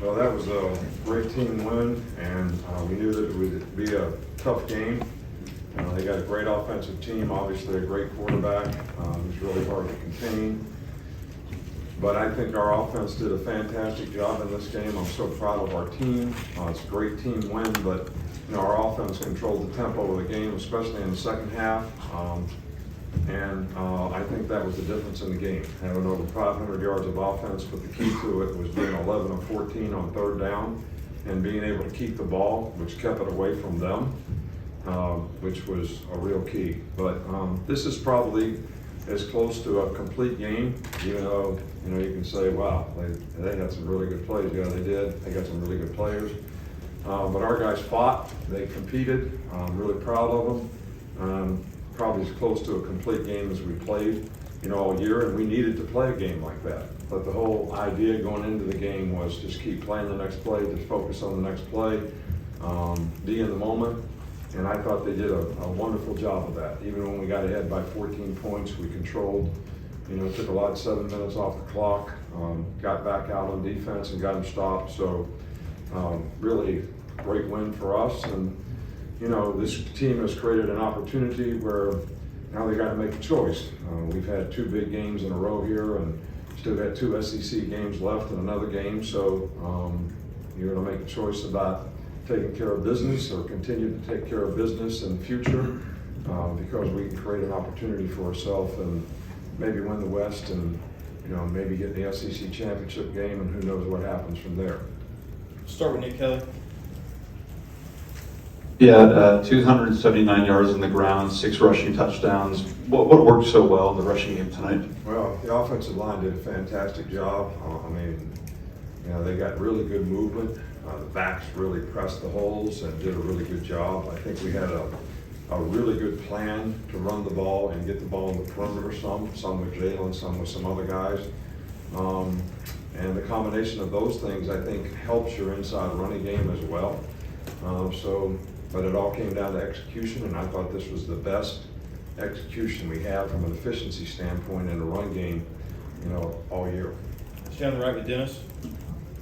Well, that was a great team win, and we knew that it would be a tough game. They got a great offensive team, obviously a great quarterback who's really hard to contain. But I think our offense did a fantastic job in this game. I'm so proud of our team. It's a great team win, but our offense controlled the tempo of the game, especially in the second half. I think that was the difference in the game. Having over 500 yards of offense, but the key to it was being 11 of 14 on third down and being able to keep the ball, which kept it away from them, which was a real key. But this is probably as close to a complete game, even though you can say, wow, they had some really good plays. Yeah, they did. They got some really good players. But our guys fought. They competed. I'm really proud of them. Probably as close to a complete game as we played, all year, and we needed to play a game like that. But the whole idea going into the game was just keep playing the next play, just focus on the next play, be in the moment. And I thought they did a wonderful job of that. Even when we got ahead by 14 points, we controlled, took a lot of 7 minutes off the clock, got back out on defense and got them stopped. So really great win for us. And this team has created an opportunity where now they got to make a choice. We've had 2 big games in a row here and still got 2 SEC games left and another game. So you're going to make a choice about taking care of business or continue to take care of business in the future because we can create an opportunity for ourselves and maybe win the West and maybe get the SEC championship game, and who knows what happens from there. Start with Nick Kelly. Yeah, 279 yards on the ground, 6 rushing touchdowns. What worked so well in the rushing game tonight? Well, the offensive line did a fantastic job. They got really good movement. The backs really pressed the holes and did a really good job. I think we had a really good plan to run the ball and get the ball in the perimeter, some with Jalen, some with some other guys. And the combination of those things, I think, helps your inside running game as well. But it all came down to execution, and I thought this was the best execution we had from an efficiency standpoint in the run game, all year. Stay on the right with Dennis.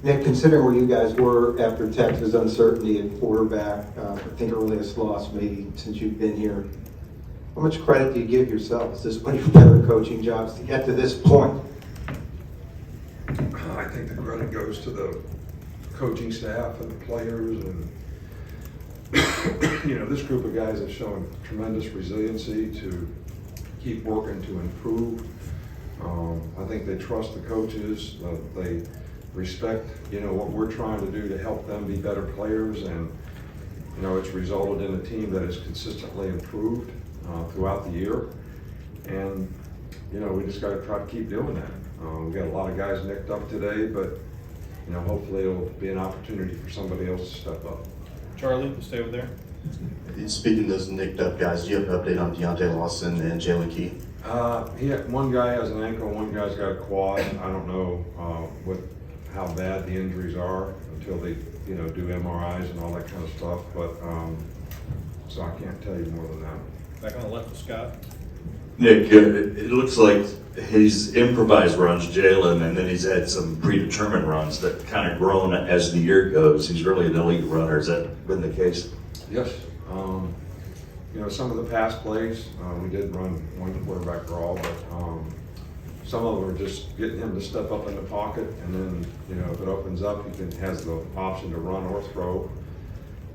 Nick, considering where you guys were after Texas uncertainty at quarterback, I think earliest loss maybe since you've been here, how much credit do you give yourselves? This is one of your better coaching jobs to get to this point. I think the credit goes to the coaching staff and the players, and this group of guys has shown tremendous resiliency to keep working to improve. I think they trust the coaches. They respect, what we're trying to do to help them be better players, and it's resulted in a team that has consistently improved throughout the year. And we just got to try to keep doing that. We got a lot of guys nicked up today, but hopefully it'll be an opportunity for somebody else to step up. Charlie, stay over there. Speaking of those nicked up guys, do you have an update on Deontay Lawson and Jalen Key? One guy has an ankle, one guy's got a quad. I don't know how bad the injuries are until they do MRIs and all that kind of stuff. But so I can't tell you more than that. Back on the left with Scott. Nick, it looks like he's improvised runs, Jalen, and then he's had some predetermined runs that kind of grown as the year goes. He's really an elite runner. Has that been the case? Yes. Some of the pass plays, we did run one quarterback draw, but some of them are just getting him to step up in the pocket, and then, if it opens up, he has the option to run or throw.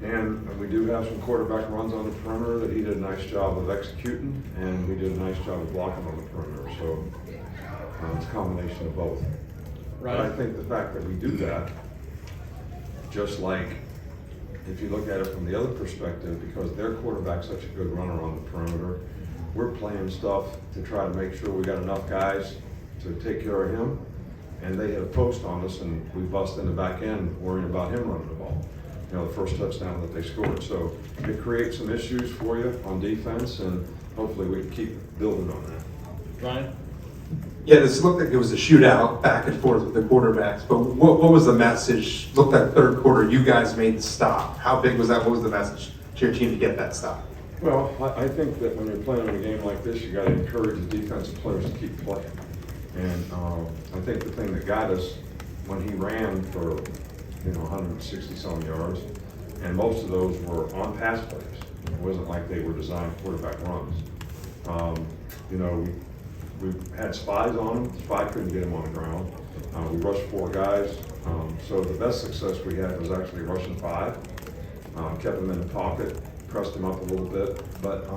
And we do have some quarterback runs on the perimeter that he did a nice job of executing, and we did a nice job of blocking on the perimeter. So it's a combination of both. Right. But I think the fact that we do that, just like if you look at it from the other perspective, because their quarterback's such a good runner on the perimeter, we're playing stuff to try to make sure we got enough guys to take care of him. And they hit a post on us, and we bust in the back end worrying about him running the ball. The first touchdown that they scored. So it creates some issues for you on defense, and hopefully we can keep building on that. Ryan? Yeah, this looked like it was a shootout back and forth with the quarterbacks, but what was the message? Looked like third quarter, you guys made the stop. How big was that? What was the message to your team to get that stop? Well, I think that when you're playing in a game like this, you got to encourage the defensive players to keep playing. And I think the thing that got us when he ran for 160 some yards. And most of those were on pass plays. It wasn't like they were designed quarterback runs. We had spies on him. Spy couldn't get him on the ground. We rushed 4 guys. So the best success we had was actually rushing 5. Kept him in the pocket, pressed him up a little bit. But,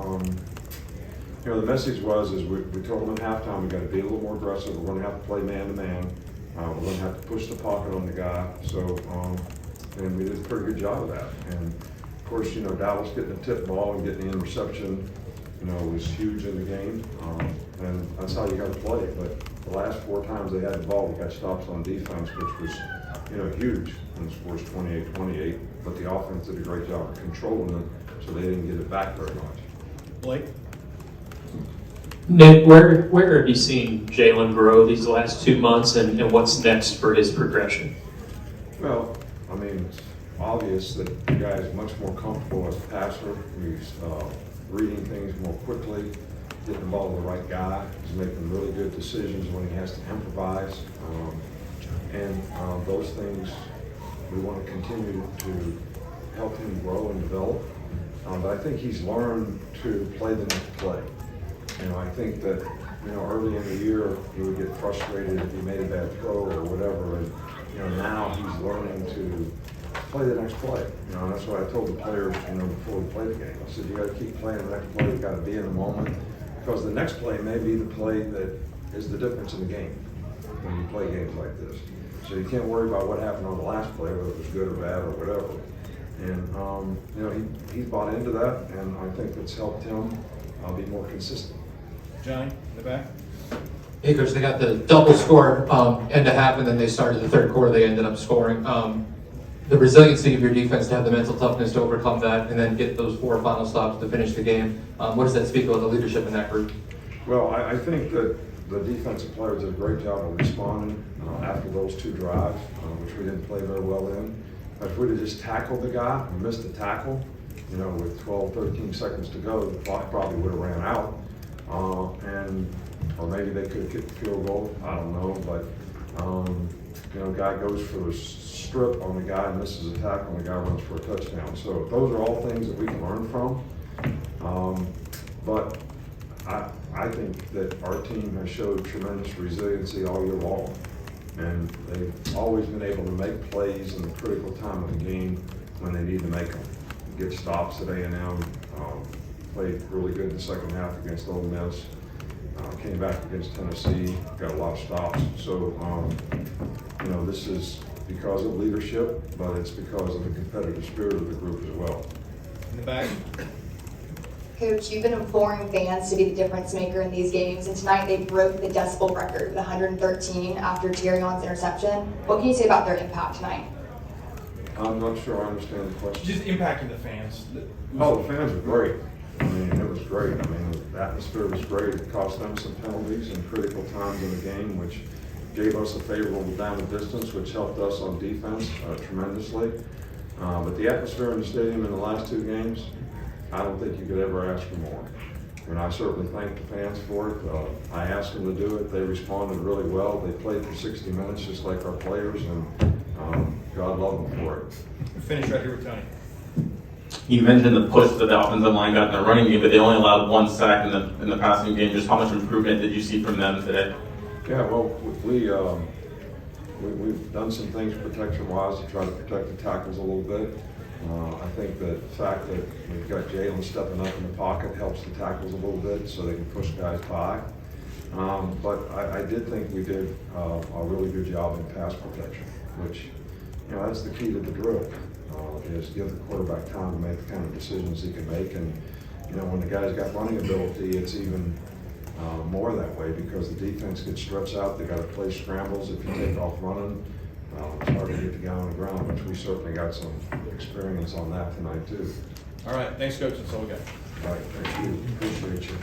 the message was, we told them at halftime, we got to be a little more aggressive. We're going to have to play man-to-man. We're going to have to push the pocket on the guy. So, and we did a pretty good job of that. And of course, Dallas getting the tip ball and getting the interception, was huge in the game. And that's how you got to play. But the last 4 times they had the ball, we got stops on defense, which was, huge. And the score's 28-28. But the offense did a great job of controlling it, so they didn't get it back very much. Blake? Nick, where have you seen Jalen grow these last 2 months, and what's next for his progression? Well, it's obvious that the guy is much more comfortable as a passer. He's reading things more quickly, getting the ball to the right guy. He's making really good decisions when he has to improvise. And those things we want to continue to help him grow and develop. But I think he's learned to play the next play. I think that, early in the year, he would get frustrated if he made a bad throw or whatever. And, now he's learning to play the next play. And that's what I told the players, before we played the game. I said, you got to keep playing the next play. You got to be in the moment. Because the next play may be the play that is the difference in the game when you play games like this. So you can't worry about what happened on the last play, whether it was good or bad or whatever. And, he's bought into that, and I think it's helped him be more consistent. Johnny, in the back? Hey, Coach, they got the double score end of half, and then they started the third quarter, they ended up scoring. The resiliency of your defense to have the mental toughness to overcome that and then get those 4 final stops to finish the game. What does that speak about the leadership in that group? Well, I think that the defensive players did a great job of responding after those 2 drives, which we didn't play very well in. If we'd have just tackled the guy and missed the tackle, with 12, 13 seconds to go, the clock probably would have ran out. Or maybe they could have kicked the field goal. I don't know. But, guy goes for a strip on the guy and misses a tackle, and the guy runs for a touchdown. So those are all things that we can learn from. But I think that our team has showed tremendous resiliency all year long. And they've always been able to make plays in the critical time of the game when they need to make them. Get stops at A&M, played really good in the second half against Ole Miss, came back against Tennessee, got a lot of stops. So, this is because of leadership, but it's because of the competitive spirit of the group as well. In the back? Coach, you've been imploring fans to be the difference maker in these games, and tonight they broke the decibel record with 113 after Tyrion's interception. What can you say about their impact tonight? I'm not sure I understand the question. Just impacting the fans. Oh, the fans were great. It was great. The atmosphere was great. It cost them some penalties in critical times in the game, which gave us a favorable down the distance, which helped us on defense tremendously. But the atmosphere in the stadium in the last 2 games, I don't think you could ever ask for more. And I certainly thank the fans for it. I asked them to do it. They responded really well. They played for 60 minutes just like our players, and God love them for it. We'll finish right here with Tony. You mentioned the push that the offensive line got in the running game, but they only allowed 1 sack in the passing game. Just how much improvement did you see from them today? Yeah, well, we've done some things protection-wise to try to protect the tackles a little bit. I think the fact that we've got Jalen stepping up in the pocket helps the tackles a little bit so they can push guys by. But I did think we did a really good job in pass protection, which, that's the key to the drill, is give the quarterback time to make the kind of decisions he can make. And, when the guy's got running ability, it's even more that way because the defense gets stretched out. They got to play scrambles. If you take off running, it's hard to get the guy on the ground, which we certainly got some experience on that tonight too. All right, thanks, Coach. That's all we got. All right, thank you. Appreciate you.